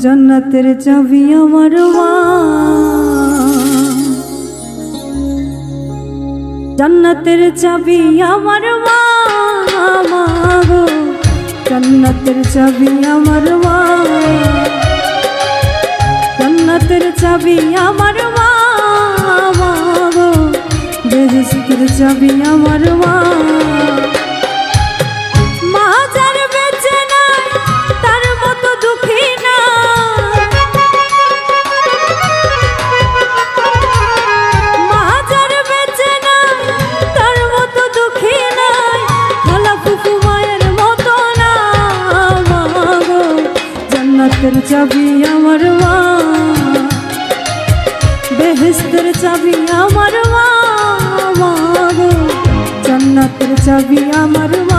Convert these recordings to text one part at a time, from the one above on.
जन्नतेर चाबी आमार मा, जन्नतेर चाबी आमार मा गो, जन्नतेर चाबी आमार मा, जन्नतेर चाबी आमार मा गो, बेहेश्तेर चाबी आमार मा। जन्नतेर चाबी आमार मा, बेहेश्तेर चाबी आमार मा गो, जन्नतेर चाबी आमार मा।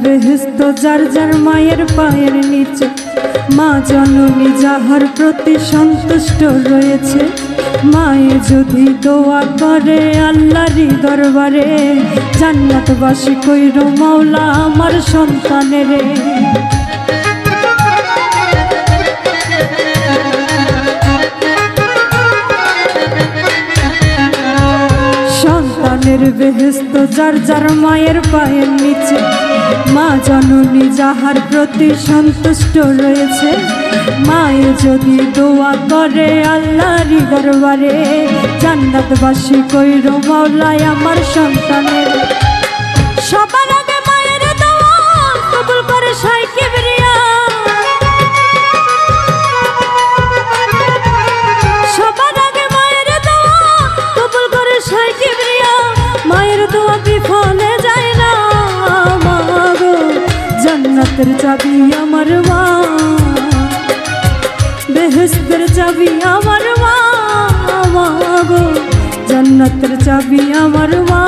बेहेश्त जार जार मायेर पायेर नीचे, मा जननी जाहार प्रति सन्तुष्ट रयेछे, माये जदि दोया करे आल्लाहरी दरबारे, जान्नातबासी कइरो माওলা आमार सन्तानेरे। बेहेश्त जार जार मायेर पायेर नीचे, मा जननी जाहार प्रति सन्तुष्ट रयेछे, माये जदि दोया करे आल्लाहरी दरबारे, जान्नातबासी कइरो माওলা आमार सन्तानेर। सबार आगे मायेर दोया कबुल करे शाह किबरिया, सबार आगे मायेर दोया कबुल करे शाह किबरिया, मायेर दोया विफले जाय ना मा गो, जन्नतेर चाबी आमार मा, बेहेश्तेर चाबी आमार मा गो, जन्नतेर चाबी आमार मा।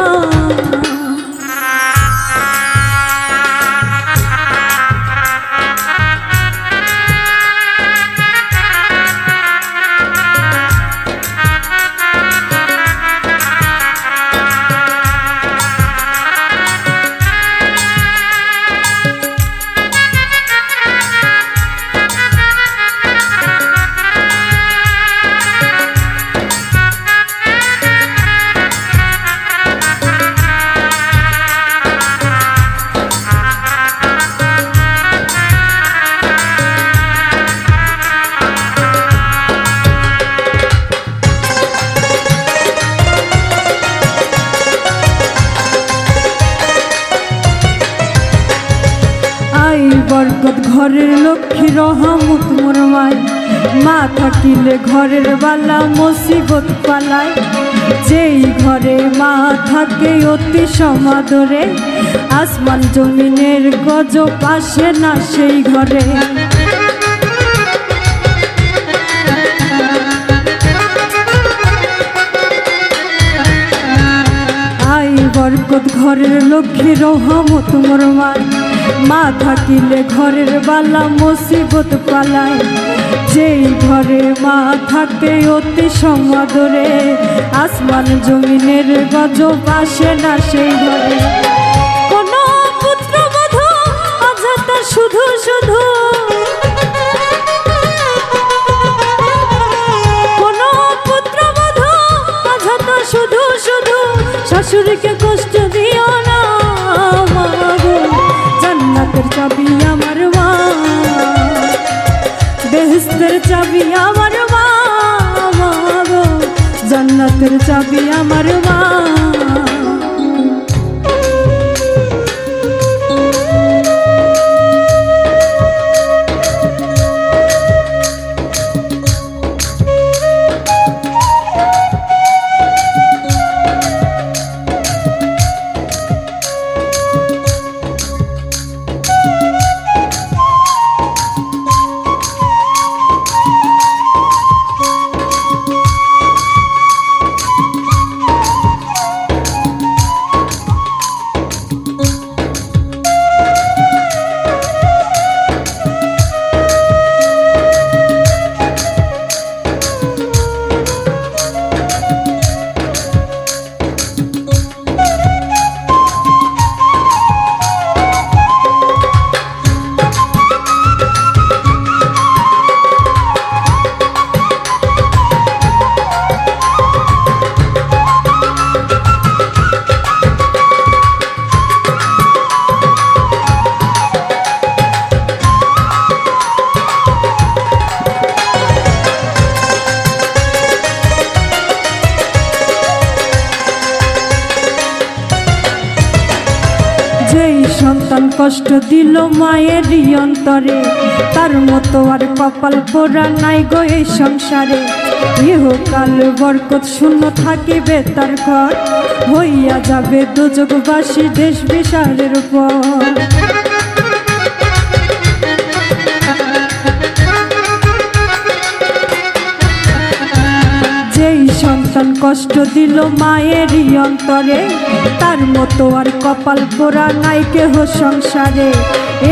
बरकत घरेर लक्ष्मी रहमत मोर माय, मा थाकिले घरेर बाला मुसीबत पालाय, जेई घरे मा थाके अति समादरे, आसमान जमिनेर गजब आसे ना सेई घरे। बरकत घरेर लक्ष्मी रहमत मोर माय, मा थाकिले घरेर बाला मुसीबत पालाय, जेई घरे मा थाके अति समादरे, आसमान जमिनेर गजब आसे ना सेई घरे। कोनो पुत्रबधू अजाता शुधु शुधु, कोनो पुत्रबधू अजाता शुधु शुधु, शाशुड़ीके कष्ट दिओ ना मा गो, जन्नतेर चाबी आमार मा, बेहेश्तेर चाबी आमार मा गो, जन्नतेर चाबी आमार मा। সন্তান কষ্ট দিল মায়েরই অন্তরে, তার মতো আর কপাল পোড়া নাই গো এই সংসারে। ইহকাল বরকত শূন্য থাকিবে তার ঘর, হইয়া যাবে দোজখবাসী দেশ বিচারের পর। যেই সন্তান কষ্ট দিল মায়েরই অন্তরে, তার মতো আর কপাল পোড়া নাই কেহ সংসারে।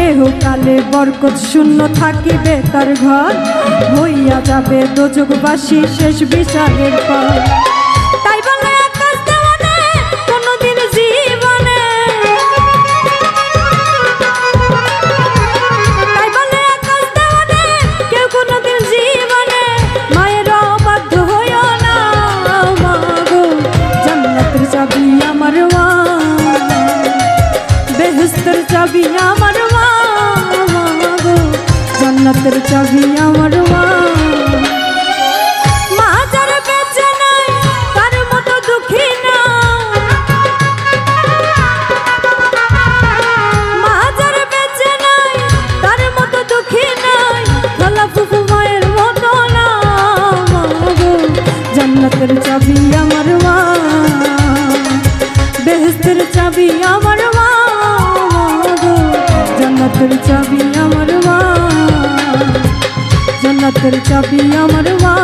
এহকালে বরকত শূন্য থাকিবে তার ঘর, হইয়া যাবে দোজখবাসী শেষ বিচারের পর। তাই বলে আকাশ দেওয়ানে কোনদিন জীবনে, তাই বলে আকাশ দেওয়ানে কেউ কোনদিন জীবনে মায়ের অবাধ্য হইও না। মাগো জান্নাতের চাবি আমার মা, বেহেশতের চাবি আমার মা, মাগো জান্নাতের চাবি আমার মা। মা যার বেঁচে নাই তার মতো দুঃখী না, মা যার বেঁচে নাই তার মতো দুঃখী নাই, খালা ফুফু মায়ের মতো না। মাগো জান্নাতের চাবি আমার মা, বেহেশতের চাবি আমার মা, জান্নাতের চাবি আমার মা, জান্নাতের চাবি আমার মা,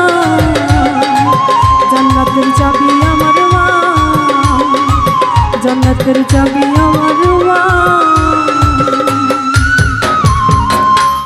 জান্নাতের চাবি আমার মা, জান্নাতের চাবি আমার মা।